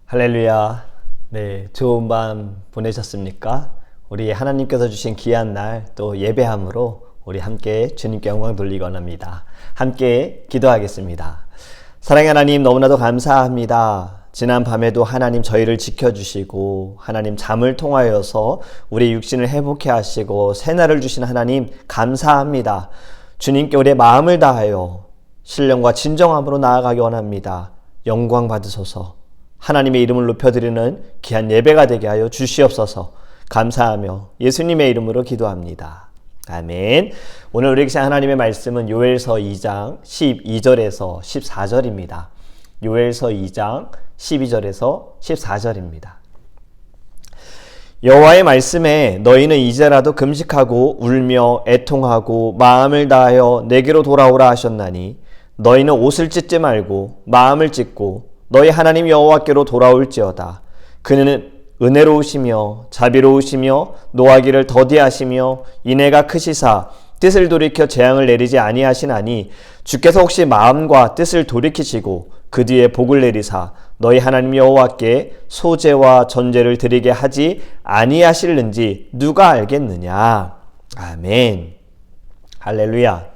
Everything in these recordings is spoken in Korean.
할렐루야. 네, 좋은 밤 보내셨습니까? 우리 하나님께서 주신 귀한 날 또 예배함으로 우리 함께 주님께 영광 돌리기 원합니다. 함께 기도하겠습니다. 사랑의 하나님, 너무나도 감사합니다. 지난 밤에도 하나님 저희를 지켜주시고 하나님 잠을 통하여서 우리 육신을 회복해 하시고 새날을 주신 하나님 감사합니다. 주님께 우리의 마음을 다하여 신령과 진정함으로 나아가기 원합니다. 영광 받으소서. 하나님의 이름을 높여드리는 귀한 예배가 되게 하여 주시옵소서. 감사하며 예수님의 이름으로 기도합니다. 아멘. 오늘 우리에게 주신 하나님의 말씀은 요엘서 2장 12절에서 14절입니다. 요엘서 2장 12절에서 14절입니다. 여호와의 말씀에 너희는 이제라도 금식하고 울며 애통하고 마음을 다하여 내게로 돌아오라 하셨나니 너희는 옷을 찢지 말고 마음을 찢고 너희 하나님 여호와께로 돌아올지어다. 그는 은혜로우시며 자비로우시며 노하기를 더디하시며 인애가 크시사 뜻을 돌이켜 재앙을 내리지 아니하시나니 주께서 혹시 마음과 뜻을 돌이키시고 그 뒤에 복을 내리사 너희 하나님 여호와께 소제와 전제를 드리게 하지 아니하실는지 누가 알겠느냐. 아멘. 할렐루야.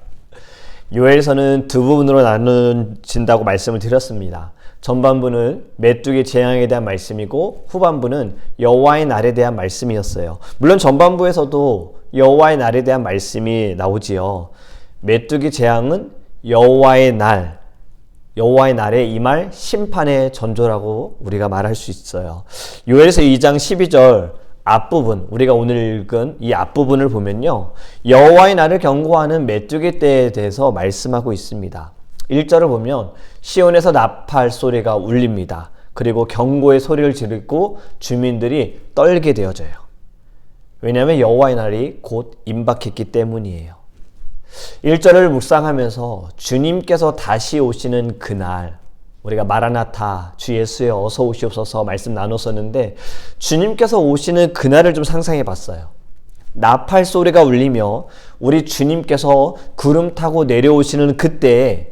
요엘서는 두 부분으로 나눠진다고 말씀을 드렸습니다. 전반부는 메뚜기 재앙에 대한 말씀이고 후반부는 여호와의 날에 대한 말씀이었어요. 물론 전반부에서도 여호와의 날에 대한 말씀이 나오지요. 메뚜기 재앙은 여호와의 날에 임할 심판의 전조라고 우리가 말할 수 있어요. 요엘서 2장 12절 앞부분, 우리가 오늘 읽은 이 앞부분을 보면요, 여호와의 날을 경고하는 메뚜기 떼에 대해서 말씀하고 있습니다. 1절을 보면 시온에서 나팔 소리가 울립니다. 그리고 경고의 소리를 지르고 주민들이 떨게 되어져요. 왜냐하면 여호와의 날이 곧 임박했기 때문이에요. 1절을 묵상하면서 주님께서 다시 오시는 그날, 우리가 마라나타 주 예수여 어서 오시옵소서 말씀 나눴었는데 주님께서 오시는 그날을 좀 상상해 봤어요. 나팔 소리가 울리며 우리 주님께서 구름 타고 내려오시는 그때에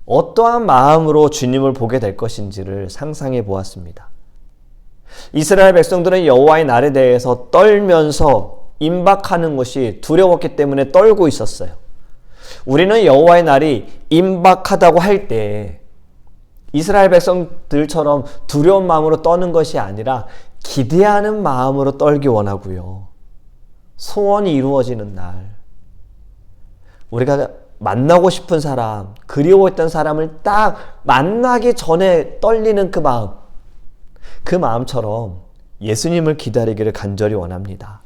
어떠한 마음으로 주님을 보게 될 것인지를 상상해 보았습니다. 이스라엘 백성들은 여호와의 날에 대해서 떨면서 임박하는 것이 두려웠기 때문에 떨고 있었어요. 우리는 여호와의 날이 임박하다고 할 때 이스라엘 백성들처럼 두려운 마음으로 떠는 것이 아니라 기대하는 마음으로 떨기 원하고요. 소원이 이루어지는 날, 우리가 만나고 싶은 사람, 그리워했던 사람을 딱 만나기 전에 떨리는 그 마음처럼 예수님을 기다리기를 간절히 원합니다.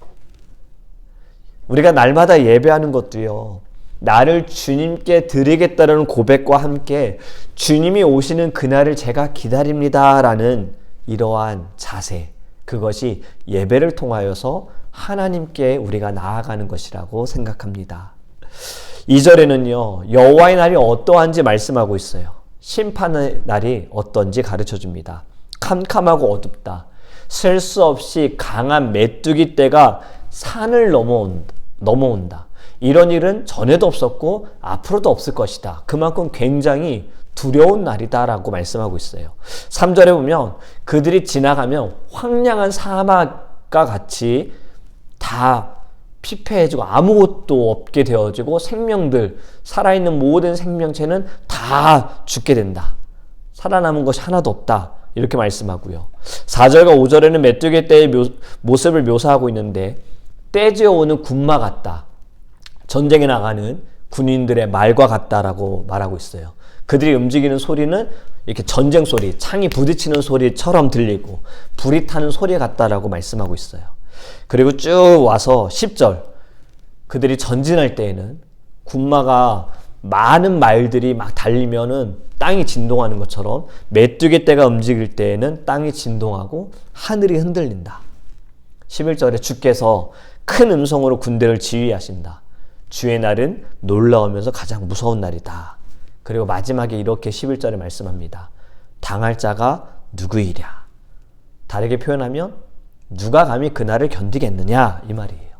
우리가 날마다 예배하는 것도요, 나를 주님께 드리겠다는 고백과 함께 주님이 오시는 그날을 제가 기다립니다 라는 이러한 자세, 그것이 예배를 통하여서 하나님께 우리가 나아가는 것이라고 생각합니다. 2절에는요, 여호와의 날이 어떠한지 말씀하고 있어요. 심판의 날이 어떤지 가르쳐 줍니다. 캄캄하고 어둡다. 셀 수 없이 강한 메뚜기 떼가 산을 넘어온다. 이런 일은 전에도 없었고 앞으로도 없을 것이다. 그만큼 굉장히 두려운 날이다라고 말씀하고 있어요. 3절에 보면 그들이 지나가면 황량한 사막과 같이 다 피폐해지고 아무것도 없게 되어지고 생명들, 살아있는 모든 생명체는 다 죽게 된다. 살아남은 것이 하나도 없다. 이렇게 말씀하고요. 4절과 5절에는 메뚜기 떼의 모습을 묘사하고 있는데 떼지어 오는 군마 같다. 전쟁에 나가는 군인들의 말과 같다라고 말하고 있어요. 그들이 움직이는 소리는 이렇게 전쟁 소리, 창이 부딪히는 소리처럼 들리고 불이 타는 소리 같다라고 말씀하고 있어요. 그리고 쭉 와서 10절, 그들이 전진할 때에는 군마가 많은 말들이 막 달리면은 땅이 진동하는 것처럼 메뚜기 떼가 움직일 때에는 땅이 진동하고 하늘이 흔들린다. 11절에 주께서 큰 음성으로 군대를 지휘하신다. 주의 날은 놀라우면서 가장 무서운 날이다. 그리고 마지막에 이렇게 11절에 말씀합니다. 당할 자가 누구이랴. 다르게 표현하면 누가 감히 그날을 견디겠느냐 이 말이에요.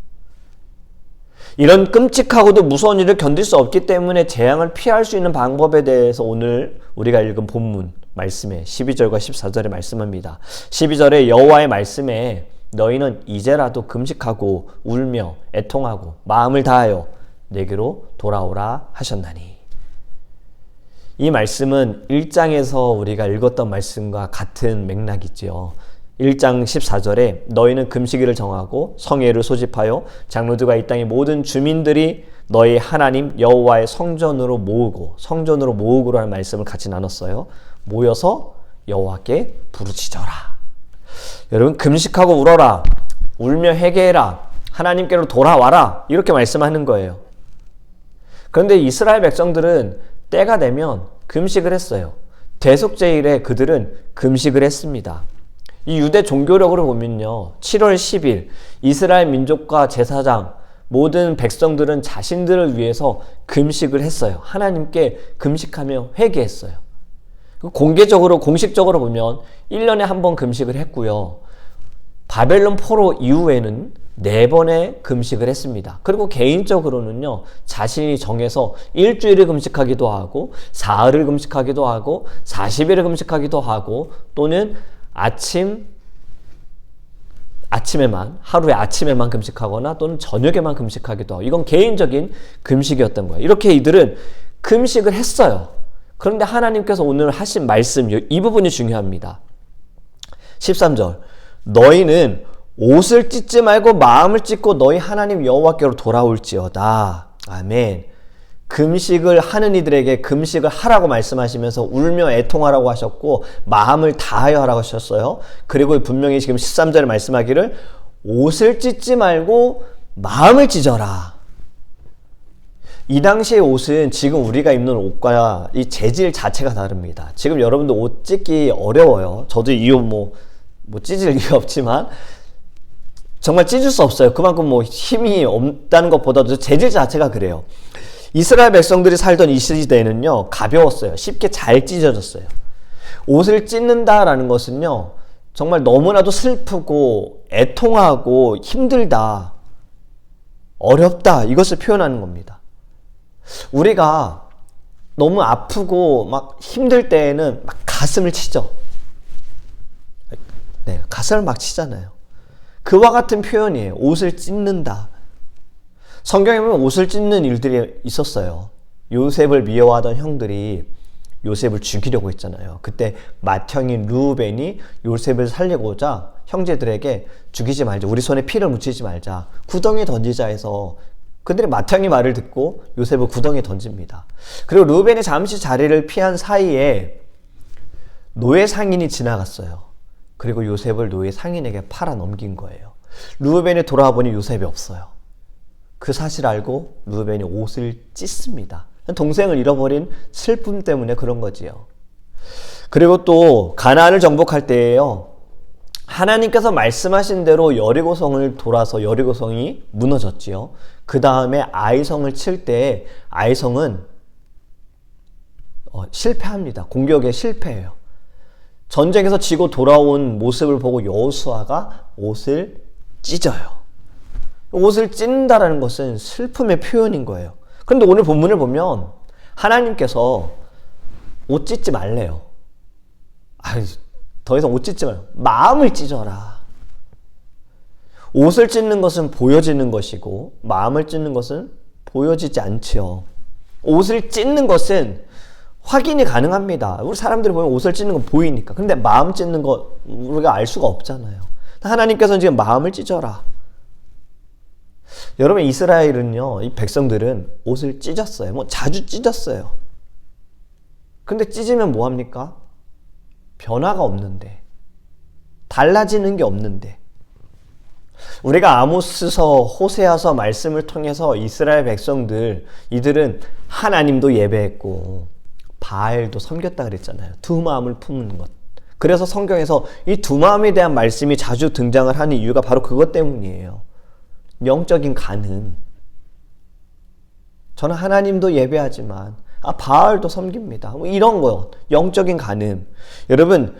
이런 끔찍하고도 무서운 일을 견딜 수 없기 때문에 재앙을 피할 수 있는 방법에 대해서 오늘 우리가 읽은 본문, 말씀에 12절과 14절에 말씀합니다. 12절에 여호와의 말씀에 너희는 이제라도 금식하고 울며 애통하고 마음을 다하여 내게로 돌아오라 하셨나니. 이 말씀은 1장에서 우리가 읽었던 말씀과 같은 맥락이지요. 1장 14절에 너희는 금식일을 정하고 성회를 소집하여 장로들과 이 땅의 모든 주민들이 너희 하나님 여호와의 성전으로 모으고라는 말씀을 같이 나눴어요. 모여서 여호와께 부르짖어라. 여러분, 금식하고 울어라, 울며 회개해라, 하나님께로 돌아와라, 이렇게 말씀하는 거예요. 그런데 이스라엘 백성들은 때가 되면 금식을 했어요. 대속제일에 그들은 금식을 했습니다. 이 유대 종교력으로 보면요, 7월 10일 이스라엘 민족과 제사장 모든 백성들은 자신들을 위해서 금식을 했어요. 하나님께 금식하며 회개했어요. 공식적으로 보면 1년에 한 번 금식을 했고요. 바벨론 포로 이후에는 4번의 금식을 했습니다. 그리고 개인적으로는요, 자신이 정해서 일주일을 금식하기도 하고, 사흘을 금식하기도 하고, 40일을 금식하기도 하고, 또는 하루에 아침에만 금식하거나 또는 저녁에만 금식하기도 하고, 이건 개인적인 금식이었던 거예요. 이렇게 이들은 금식을 했어요. 그런데 하나님께서 오늘 하신 말씀, 이 부분이 중요합니다. 13절, 너희는 옷을 찢지 말고 마음을 찢고 너희 하나님 여호와께로 돌아올지어다. 아멘. 금식을 하는 이들에게 금식을 하라고 말씀하시면서 울며 애통하라고 하셨고 마음을 다하여 하라고 하셨어요. 그리고 분명히 지금 13절에 말씀하기를 옷을 찢지 말고 마음을 찢어라. 이 당시의 옷은 지금 우리가 입는 옷과 이 재질 자체가 다릅니다. 지금 여러분들 옷 찢기 어려워요. 저도 이 옷 찢을 이유 없지만 정말 찢을 수 없어요. 그만큼 힘이 없다는 것보다도 재질 자체가 그래요. 이스라엘 백성들이 살던 이 시대에는요, 가벼웠어요. 쉽게 잘 찢어졌어요. 옷을 찢는다라는 것은요, 정말 너무나도 슬프고 애통하고 힘들다, 어렵다, 이것을 표현하는 겁니다. 우리가 너무 아프고 막 힘들 때에는 막 가슴을 치죠. 네, 가슴을 막 치잖아요. 그와 같은 표현이에요. 옷을 찢는다. 성경에 보면 옷을 찢는 일들이 있었어요. 요셉을 미워하던 형들이 요셉을 죽이려고 했잖아요. 그때 맏형인 르우벤이 요셉을 살리고자 형제들에게 죽이지 말자, 우리 손에 피를 묻히지 말자, 구덩이에 던지자 해서 그들의 맏형이 말을 듣고 요셉을 구덩이에 던집니다. 그리고 르우벤이 잠시 자리를 피한 사이에 노예 상인이 지나갔어요. 그리고 요셉을 노예 상인에게 팔아 넘긴 거예요. 르우벤이 돌아와 보니 요셉이 없어요. 그 사실을 알고 르우벤이 옷을 찢습니다. 동생을 잃어버린 슬픔 때문에 그런 거지요. 그리고 또 가나안을 정복할 때에요, 하나님께서 말씀하신 대로 여리고성을 돌아서 여리고성이 무너졌지요. 그 다음에 아이성을 칠 때 아이성은 실패합니다. 공격에 실패해요. 전쟁에서 지고 돌아온 모습을 보고 여호수아가 옷을 찢어요. 옷을 찢는다라는 것은 슬픔의 표현인 거예요. 그런데 오늘 본문을 보면 하나님께서 옷 찢지 말래요. 더 이상 옷 찢지 말고 마음을 찢어라. 옷을 찢는 것은 보여지는 것이고 마음을 찢는 것은 보여지지 않지요. 옷을 찢는 것은 확인이 가능합니다. 우리 사람들이 보면 옷을 찢는 건 보이니까. 근데 마음 찢는 거 우리가 알 수가 없잖아요. 하나님께서는 지금 마음을 찢어라. 여러분, 이스라엘은요, 이 백성들은 옷을 찢었어요. 자주 찢었어요. 근데 찢으면 뭐합니까? 변화가 없는데, 달라지는 게 없는데. 우리가 아모스서, 호세아서 말씀을 통해서 이스라엘 백성들, 이들은 하나님도 예배했고 바알도 섬겼다 그랬잖아요. 두 마음을 품는 것. 그래서 성경에서 이 두 마음에 대한 말씀이 자주 등장을 하는 이유가 바로 그것 때문이에요. 영적인 간음. 저는 하나님도 예배하지만 바알도 섬깁니다. 이런 거, 영적인 간음. 여러분,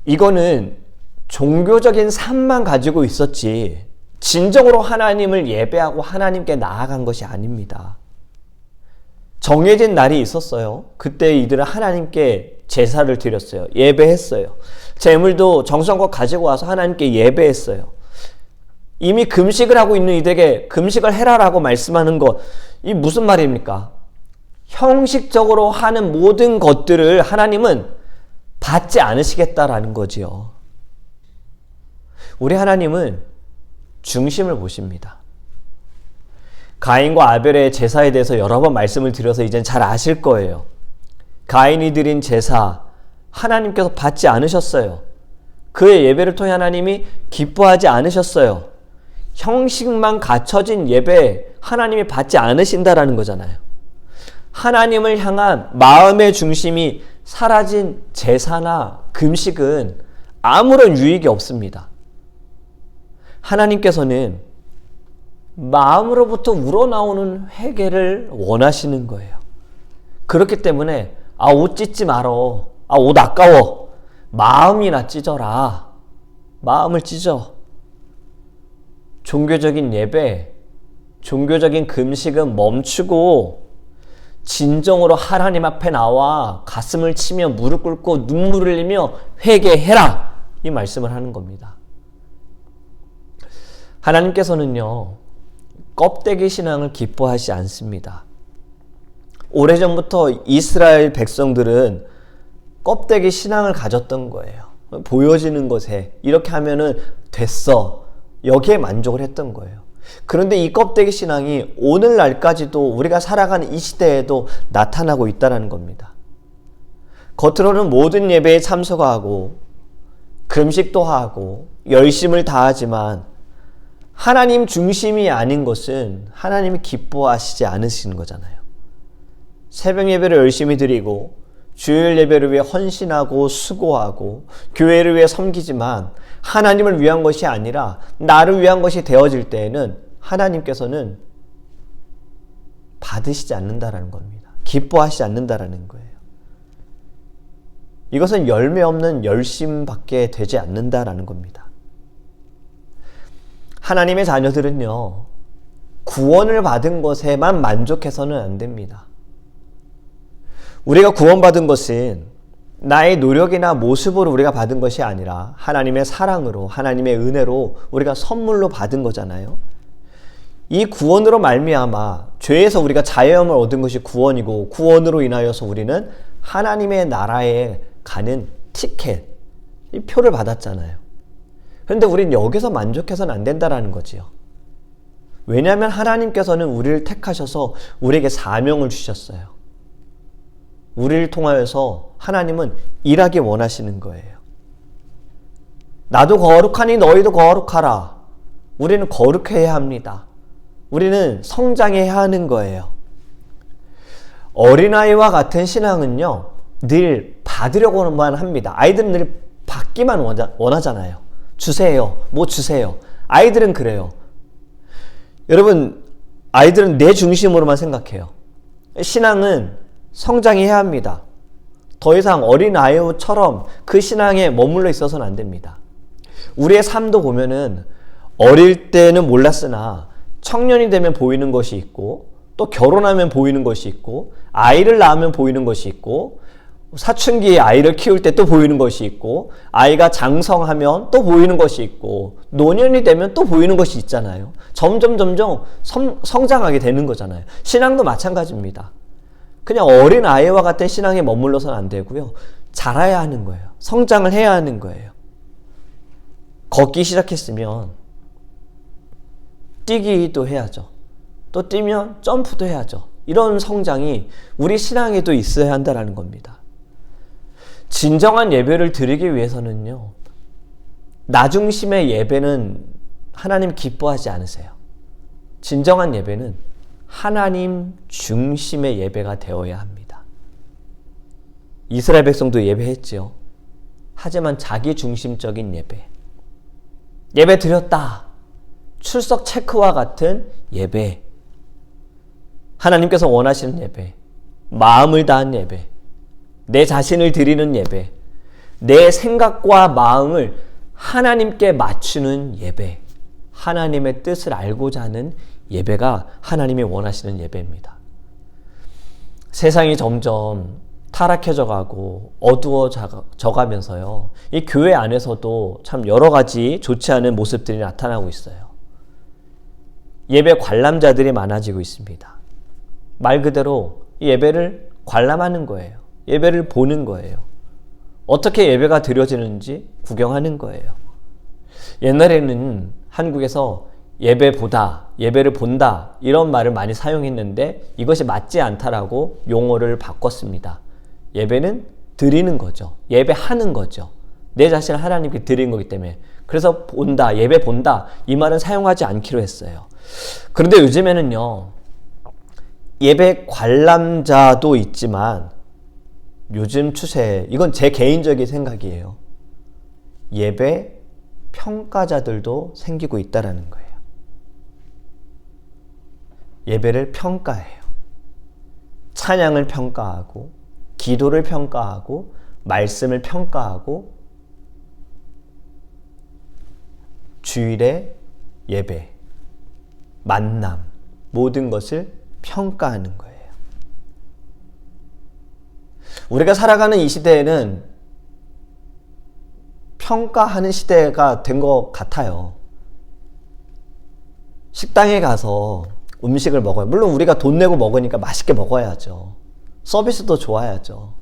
이거는 종교적인 삶만 가지고 있었지 진정으로 하나님을 예배하고 하나님께 나아간 것이 아닙니다. 정해진 날이 있었어요. 그때 이들은 하나님께 제사를 드렸어요. 예배했어요. 제물도 정성껏 가지고 와서 하나님께 예배했어요. 이미 금식을 하고 있는 이들에게 금식을 해라라고 말씀하는 것, 이 무슨 말입니까? 형식적으로 하는 모든 것들을 하나님은 받지 않으시겠다라는 거지요. 우리 하나님은 중심을 보십니다. 가인과 아벨의 제사에 대해서 여러 번 말씀을 드려서 이젠 잘 아실 거예요. 가인이 드린 제사, 하나님께서 받지 않으셨어요. 그의 예배를 통해 하나님이 기뻐하지 않으셨어요. 형식만 갖춰진 예배, 하나님이 받지 않으신다라는 거잖아요. 하나님을 향한 마음의 중심이 사라진 제사나 금식은 아무런 유익이 없습니다. 하나님께서는 마음으로부터 우러나오는 회개를 원하시는 거예요. 그렇기 때문에 옷 찢지 말어. 옷 아까워. 마음이나 찢어라. 마음을 찢어. 종교적인 예배, 종교적인 금식은 멈추고 진정으로 하나님 앞에 나와 가슴을 치며 무릎 꿇고 눈물을 흘리며 회개해라. 이 말씀을 하는 겁니다. 하나님께서는요, 껍데기 신앙을 기뻐하지 않습니다. 오래전부터 이스라엘 백성들은 껍데기 신앙을 가졌던 거예요. 보여지는 것에 이렇게 하면은 됐어. 여기에 만족을 했던 거예요. 그런데 이 껍데기 신앙이 오늘날까지도 우리가 살아가는 이 시대에도 나타나고 있다는 겁니다. 겉으로는 모든 예배에 참석하고 금식도 하고 열심을 다하지만 하나님 중심이 아닌 것은 하나님이 기뻐하시지 않으시는 거잖아요. 새벽 예배를 열심히 드리고 주일 예배를 위해 헌신하고 수고하고 교회를 위해 섬기지만 하나님을 위한 것이 아니라 나를 위한 것이 되어질 때에는 하나님께서는 받으시지 않는다라는 겁니다. 기뻐하시지 않는다라는 거예요. 이것은 열매 없는 열심밖에 되지 않는다라는 겁니다. 하나님의 자녀들은요, 구원을 받은 것에만 만족해서는 안 됩니다. 우리가 구원받은 것은 나의 노력이나 모습으로 우리가 받은 것이 아니라 하나님의 사랑으로, 하나님의 은혜로 우리가 선물로 받은 거잖아요. 이 구원으로 말미암아 죄에서 우리가 자유함을 얻은 것이 구원이고, 구원으로 인하여서 우리는 하나님의 나라에 가는 티켓, 이 표를 받았잖아요. 그런데 우리는 여기서 만족해서는 안 된다는 거지요. 왜냐하면 하나님께서는 우리를 택하셔서 우리에게 사명을 주셨어요. 우리를 통하여서 하나님은 일하기 원하시는 거예요. 나도 거룩하니 너희도 거룩하라. 우리는 거룩해야 합니다. 우리는 성장해야 하는 거예요. 어린아이와 같은 신앙은요, 늘 받으려고만 합니다. 아이들은 늘 받기만 원하잖아요. 주세요. 뭐 주세요. 아이들은 그래요. 여러분, 아이들은 내 중심으로만 생각해요. 신앙은 성장해야 합니다. 더 이상 어린아이처럼 그 신앙에 머물러 있어서는 안 됩니다. 우리의 삶도 보면은 어릴 때는 몰랐으나 청년이 되면 보이는 것이 있고, 또 결혼하면 보이는 것이 있고, 아이를 낳으면 보이는 것이 있고, 사춘기에 아이를 키울 때 또 보이는 것이 있고, 아이가 장성하면 또 보이는 것이 있고, 노년이 되면 또 보이는 것이 있잖아요. 점점 성장하게 되는 거잖아요. 신앙도 마찬가지입니다. 그냥 어린 아이와 같은 신앙에 머물러서는 안 되고요. 자라야 하는 거예요. 성장을 해야 하는 거예요. 걷기 시작했으면 뛰기도 해야죠. 또 뛰면 점프도 해야죠. 이런 성장이 우리 신앙에도 있어야 한다는 겁니다. 진정한 예배를 드리기 위해서는요, 나 중심의 예배는 하나님 기뻐하지 않으세요. 진정한 예배는 하나님 중심의 예배가 되어야 합니다. 이스라엘 백성도 예배했지요. 하지만 자기 중심적인 예배. 예배 드렸다. 출석 체크와 같은 예배. 하나님께서 원하시는 예배. 마음을 다한 예배. 내 자신을 드리는 예배. 내 생각과 마음을 하나님께 맞추는 예배. 하나님의 뜻을 알고자 하는 예배가 하나님이 원하시는 예배입니다. 세상이 점점 타락해져 가고 어두워져 가면서요. 이 교회 안에서도 참 여러 가지 좋지 않은 모습들이 나타나고 있어요. 예배 관람자들이 많아지고 있습니다. 말 그대로 예배를 관람하는 거예요. 예배를 보는 거예요. 어떻게 예배가 드려지는지 구경하는 거예요. 옛날에는 한국에서 예배보다, 예배를 본다 이런 말을 많이 사용했는데 이것이 맞지 않다라고 용어를 바꿨습니다. 예배는 드리는 거죠. 예배하는 거죠. 내 자신을 하나님께 드리는 거기 때문에. 그래서 본다, 예배 본다 이 말은 사용하지 않기로 했어요. 그런데 요즘에는요. 예배 관람자도 있지만 요즘 추세, 이건 제 개인적인 생각이에요. 예배 평가자들도 생기고 있다라는 거예요. 예배를 평가해요. 찬양을 평가하고 기도를 평가하고 말씀을 평가하고 주일의 예배, 만남 모든 것을 평가하는 거예요. 우리가 살아가는 이 시대에는 평가하는 시대가 된 것 같아요. 식당에 가서 음식을 먹어요. 물론 우리가 돈 내고 먹으니까 맛있게 먹어야죠. 서비스도 좋아야죠.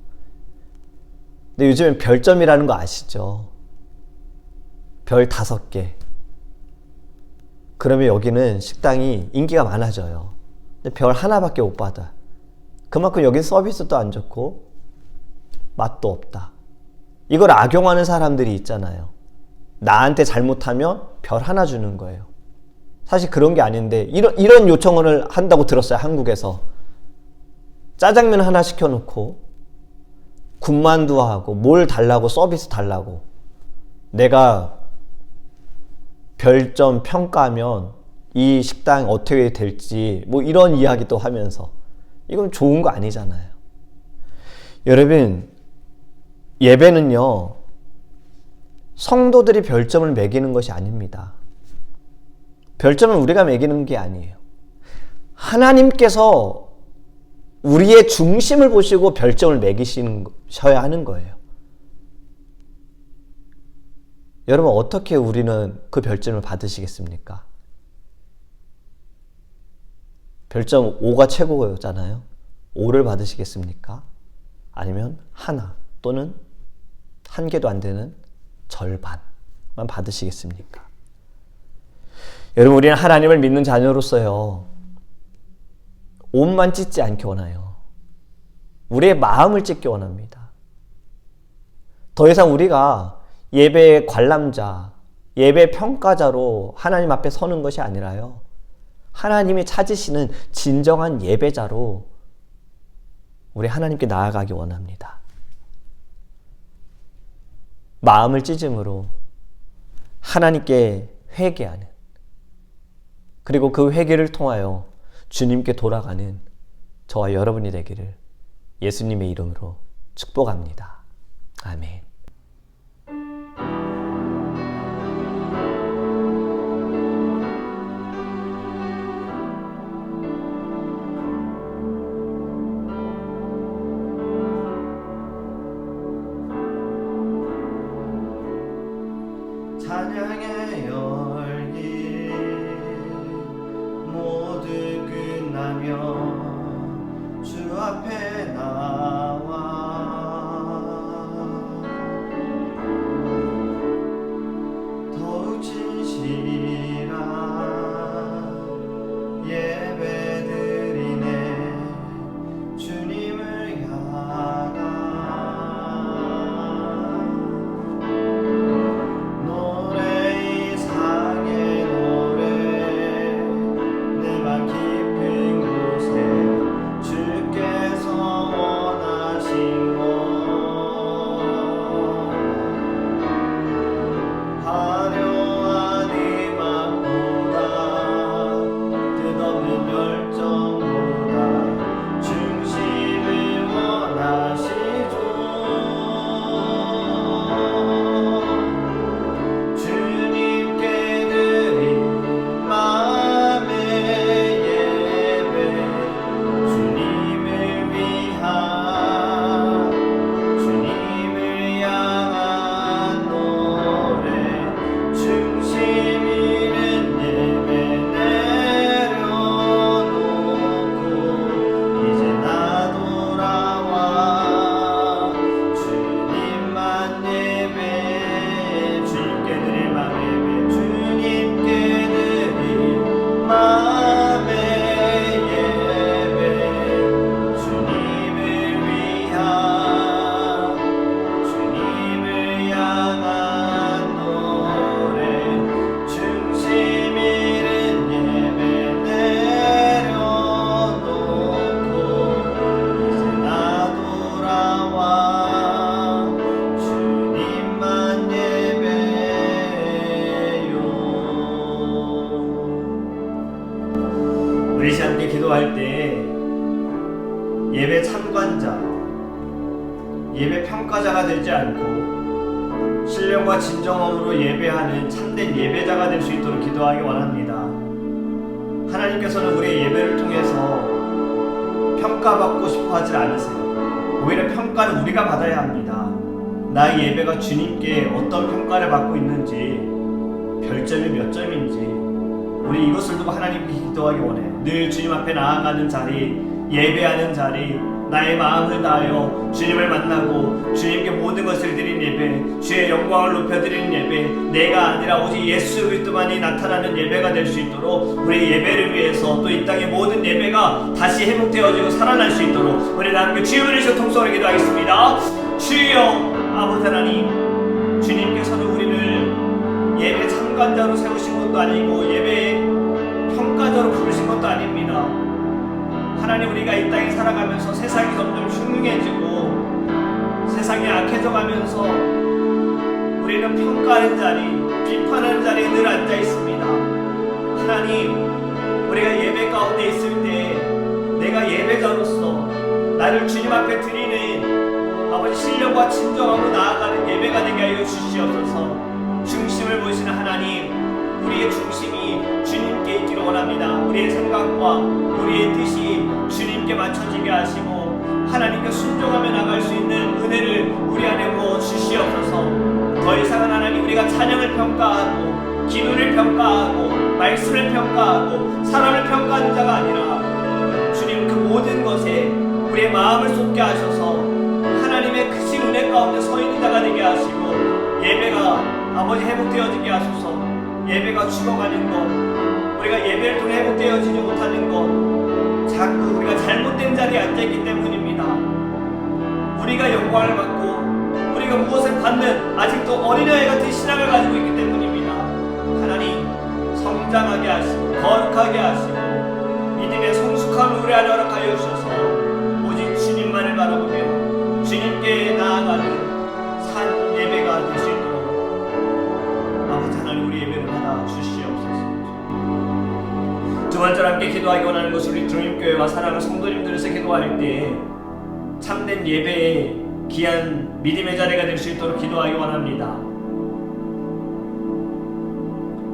근데 요즘엔 별점이라는 거 아시죠? 별 5개. 그러면 여기는 식당이 인기가 많아져요. 근데 별 하나밖에 못 받아. 그만큼 여기 서비스도 안 좋고 맛도 없다. 이걸 악용하는 사람들이 있잖아요. 나한테 잘못하면 별 하나 주는 거예요. 사실 그런 게 아닌데 이런 요청을 한다고 들었어요. 한국에서. 짜장면 하나 시켜놓고 군만두 하고 뭘 달라고 서비스 달라고 내가 별점 평가하면 이 식당 어떻게 될지 뭐 이런 이야기도 하면서 이건 좋은 거 아니잖아요. 여러분 예배는요 성도들이 별점을 매기는 것이 아닙니다. 별점은 우리가 매기는 게 아니에요. 하나님께서 우리의 중심을 보시고 별점을 매기셔야 하는 거예요. 여러분 어떻게 우리는 그 별점을 받으시겠습니까? 별점 5가 최고잖아요. 5를 받으시겠습니까? 아니면 하나 또는 한 개도 안 되는 절반만 받으시겠습니까? 여러분 우리는 하나님을 믿는 자녀로서요. 옷만 찢지 않기 원해요. 우리의 마음을 찢기 원합니다. 더 이상 우리가 예배의 관람자, 예배 평가자로 하나님 앞에 서는 것이 아니라요. 하나님이 찾으시는 진정한 예배자로 우리 하나님께 나아가기 원합니다. 마음을 찢음으로 하나님께 회개하는 그리고 그 회개를 통하여 주님께 돌아가는 저와 여러분이 되기를 예수님의 이름으로 축복합니다. 아멘. 찬양의 열기 모두 끝나면 주 앞에 나와 더욱 진실한 예배 드리네 주님을 향한 노래 기도할 때 예배 참관자, 예배 평가자가 되지 않고 신령과 진정함으로 예배하는 참된 예배자가 될 수 있도록 기도하기 원합니다. 하나님께서는 우리의 예배를 통해서 평가받고 싶어 하지 않으세요. 오히려 평가는 우리가 받아야 합니다. 나의 예배가 주님께 어떤 평가를 받고 있는지, 별점이 몇 점인지 우리 이것을 두고 하나님께 기도하기 원해요. 늘 주님 앞에 나아가는 자리, 예배하는 자리, 나의 마음을 다하여 주님을 만나고 주님께 모든 것을 드린 예배, 주의 영광을 높여드리는 예배, 내가 아니라 오직 예수 그리스도만이 나타나는 예배가 될 수 있도록 우리 예배를 위해서 또 이 땅의 모든 예배가 다시 회복되어지고 살아날 수 있도록 우리 함께 주님을 위해서 통성으로 기도하겠습니다. 주여 아버지 하나님, 주님께서는 우리를 예배 참관자로 세우신 것도 아니고 예배 평가자로 부르신 것도 아닙니다. 하나님, 우리가 이 땅에 살아가면서 세상이 점점 흉흉해지고 세상이 악해져 가면서 우리는 평가하는 자리, 비판하는 자리에 늘 앉아 있습니다. 하나님, 우리가 예배 가운데 있을 때 내가 예배자로서 나를 주님 앞에 드리는 아버지 신령과 진정함으로 나아가는 예배가 되게 하여 주시옵소서. 중심을 보시는 하나님, 우리의 중심이 주님께 있기를 원합니다. 우리의 생각과 우리의 뜻이 주님께 맞춰지게 하시고 하나님께 순종하며 나갈 수 있는 은혜를 우리 안에 부어 주시옵소서. 더 이상은 하나님, 우리가 찬양을 평가하고 기도를 평가하고 말씀을 평가하고 사람을 평가하는 자가 아니라 주님, 그 모든 것에 우리의 마음을 쏟게 하셔서 하나님의 크신 은혜 가운데 서 있는 자가 되게 하시고 예배가 아버지 회복되어지게 하소서. 예배가 죽어가는 것, 우리가 예배를 통해 회복되어지지 못하는 것, 자꾸 우리가 잘못된 자리에 앉아있기 때문입니다. 우리가 영광을 받고 우리가 무엇을 받는 아직도 어린아이 같은 신앙을 가지고 있기 때문입니다. 하나님, 성장하게 하시고 거룩하게 하시고 믿음의 성숙함을 우리 안에 허락하여 주셔서 오직 주님만을 바라보며 주님께 나아가는 산 예배가 될 수 있도록 아버지 하나님, 우리 예배를 받아 주시옵소서. 두 번째로 함께 기도하기 원하는 것은 우리 주님교회와 사랑하는 성도님들에서 기도할 때 참된 예배의 귀한 믿음의 자리가 될 수 있도록 기도하기 원합니다.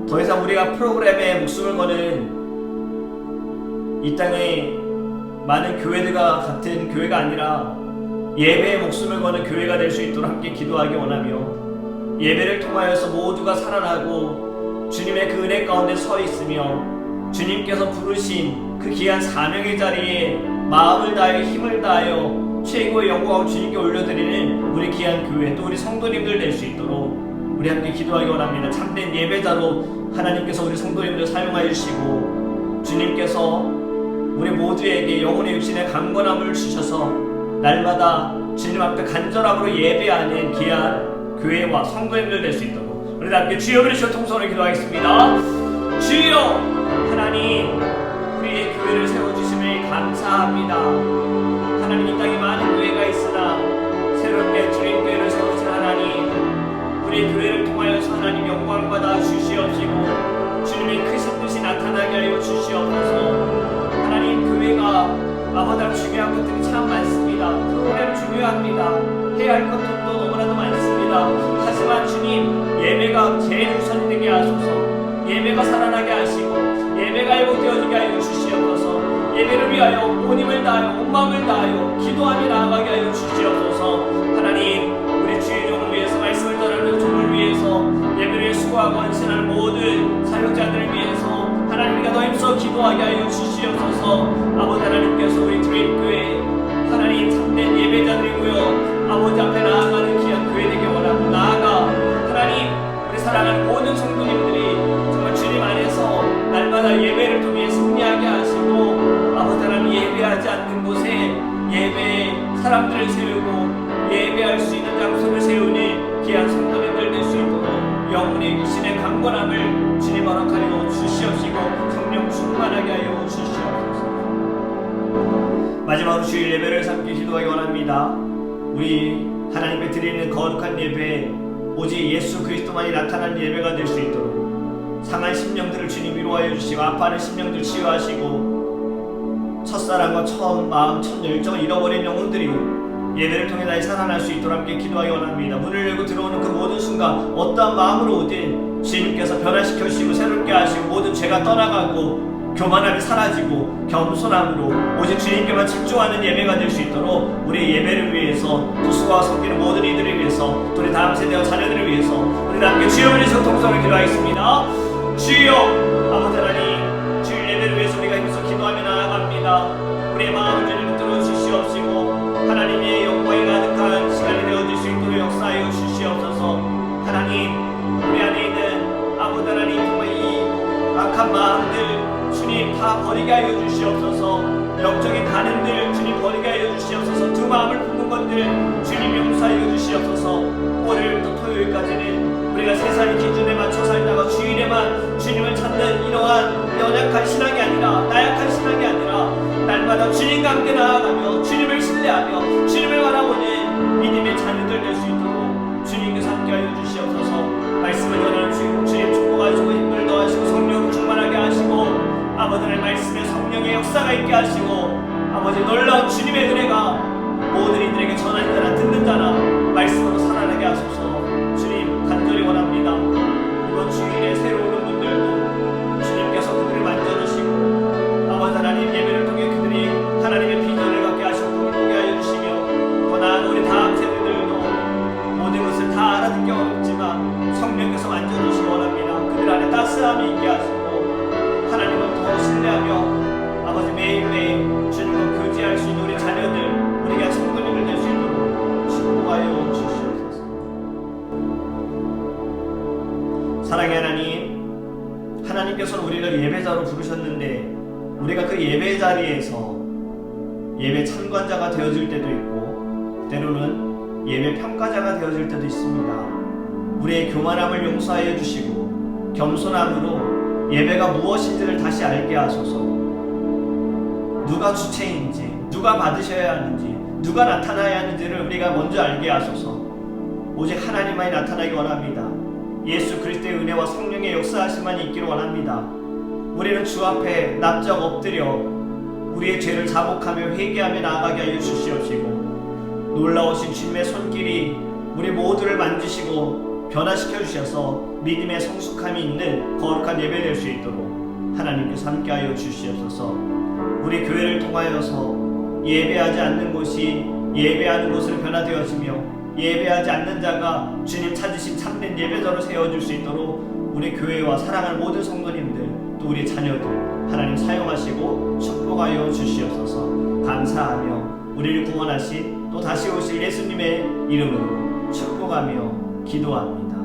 더 이상 우리가 프로그램에 목숨을 거는 이 땅에 많은 교회들과 같은 교회가 아니라 예배에 목숨을 거는 교회가 될 수 있도록 함께 기도하기 원하며 예배를 통하여서 모두가 살아나고 주님의 그 은혜 가운데 서 있으며 주님께서 부르신 그 귀한 사명의 자리에 마음을 다하여 힘을 다하여 최고의 영광을 주님께 올려드리는 우리 귀한 교회, 또 우리 성도님들 될 수 있도록 우리 함께 기도하기 원합니다. 참된 예배자로 하나님께서 우리 성도님들 사용하여 주시고 주님께서 우리 모두에게 영혼의 육신의 강건함을 주셔서 날마다 주님 앞에 간절함으로 예배하는 귀한 교회와 성도님들 될 수 있도록 우리 함께 주여 그리스도 통성으로 기도하겠습니다. 주여 하나님, 우리의 교회를 세워주심을 감사합니다. 하나님, 이 땅에 많은 교회가 있으나 새롭게 주님 교회를 세우신 하나님, 우리의 교회를 통하여서 하나님 영광 받아 주시옵시고 주님의 크신 뜻이 나타나게 하여 주시옵소서. 하나님, 교회가 아버지 중요한 것들이 참 많습니다. 프로그램 중요합니다. 해야 할 것들도 너무나도 많습니다. 하지만 주님, 예배가 제일 우선이 되게 하소서. 예배가 살아나게 하시고 예배가 회복되어지게 하여 주시옵소서. 예배를 위하여 온 힘을 다하여 온 마음을 다하여 기도하며 나아가게 하여 주시옵소서. 하나님, 우리 주의 종을 위해서 말씀을 전하는 종을 위해서 예배를 수고하고 헌신하는 모든 사역자들을 위해서 하나님과 더 힘써 기도하게 하여 주시옵소서. 아버지 하나님께서 우리 주님교회 하나님 참된 예배자들이고요, 아버지 앞에 나아가는 귀한 교회 되게 원하고 나아가 하나님 우리 사랑하는 모든 성도님들이 정말 주님 안에서 날마다 예배를 통해 승리하게 하시고 아버지 하나님 예배하지 않는 곳에 예배에 사람들을 세우고 예배할 수 있는 장소를 세우는 귀한 성도님들 될 수 있도록 영혼의 육신의 강건함을 주님 허락하여 주시옵시고 성령 충만하게 하여 주시옵소서. 마지막으로 주일 예배를 삼기 기도하기 원합니다. 우리 하나님께 드리는 거룩한 예배, 오직 예수 그리스도만이 나타나는 예배가 될 수 있도록 상한 심령들을 주님 위로하여 주시고 아파하는 심령들 치유하시고 첫사랑과 첫 마음, 첫 열정을 잃어버린 영혼들이 예배를 통해 다시 살아날 수 있도록 함께 기도하기 원합니다. 문을 열고 들어오는 그 모든 순간 어떠한 마음으로 오든 주님께서 변화시켜 주시고 새롭게 하시고 모든 죄가 떠나가고 교만함이 사라지고 겸손함으로 오직 주님께만 집중하는 예배가 될 수 있도록 우리 예배를 위해서 또 수고와 섬기는 모든 이들을 위해서 또 우리 다음 세대와 자녀들을 위해서 우리 함께 주여 위해서 동성을 기도하겠습니다. 주여 아버지 하나님 주일 예배를 위해서 우리가 힘써 기도하며 나아갑니다. 우리의 마음을 주님 들어주시옵시고 하나님의 영광이 가득한 시간이 되어질 수 있도록 역사하여 주시옵소서. 하나님 우리 안에 있는 아버지 하나님 정말 이 악한 마음들 주님 다 버리게 하여 주시옵소서. 영적인 간음들 주님 버리게 하여 주시옵소서. 두 마음을 품는 것들 주님 용서하여 주시옵소서. 오늘부터 토요일까지는 우리가 세상의 기준에 맞춰 살다가 주일에만 주님을 찾는 이러한 연약한 신앙이 아니라 나약한 신앙이 아니라 날마다 주님과 함께 나아가며 주님을 신뢰하며 주님을 바라보는 믿음의 자녀들 될 수 있도록 주님께서 함께하여 주시옵소서. 말씀을 전하는 주님 축복하시고 힘을 더하시고 성령을 충만하게 하시고 아버지의 말씀에 성령의 역사가 있게 하시고 아버지 놀라운 주님의 은혜가 모든 이들에게 전하는 자나 듣는 자나 말씀으로 살아나게 하소서. 주님 간절히 원합니다. 이번 주일에 새로 오는 분들도 주님께서 그들을 만져주시고 아버지 하나님 예배를 통해 그들이 하나님의 비전을 갖게 하시고 꿈을 꾸게 하여 주시며 더 나아가 우리 다음 세대들도 모든 것을 다 알아듣기 어렵지만 성령께서 만져주시기 원합니다. 그들 안에 따스함이 있게 하시고 하나님을 더 신뢰하며 아버지 매일매일 주님과 교제할 수 있는 우리 자녀들 우리가 성도님을 될 수 있도록 축복하여 주시옵소서. 사랑의 하나님, 하나님께서는 우리를 예배자로 부르셨는데 우리가 그 예배 자리에서 예배 참관자가 되어질 때도 있고 때로는 예배 평가자가 되어질 때도 있습니다. 우리의 교만함을 용서하여 주시고 겸손함으로 예배가 무엇인지를 다시 알게 하소서. 누가 주체인지, 누가 받으셔야 하는지, 누가 나타나야 하는지를 우리가 먼저 알게 하소서. 오직 하나님만이 나타나기 원합니다. 예수 그리스도의 은혜와 성령의 역사하심만이 있기를 원합니다. 우리는 주 앞에 납작 엎드려 우리의 죄를 자복하며 회개하며 나아가게 하여 주시옵시고 놀라우신 주님의 손길이 우리 모두를 만지시고 변화시켜 주셔서 믿음의 성숙함이 있는 거룩한 예배 될 수 있도록 하나님께서 함께하여 주시옵소서. 우리 교회를 통하여서 예배하지 않는 곳이 예배하는 곳으로 변화되어지며 예배하지 않는 자가 주님 찾으신 참된 예배자로 세워줄 수 있도록 우리 교회와 사랑하는 모든 성도님들 또 우리 자녀들 하나님 사용하시고 축복하여 주시옵소서. 감사하며 우리를 구원하신 또 다시 오실 예수님의 이름으로 축복하며 기도합니다.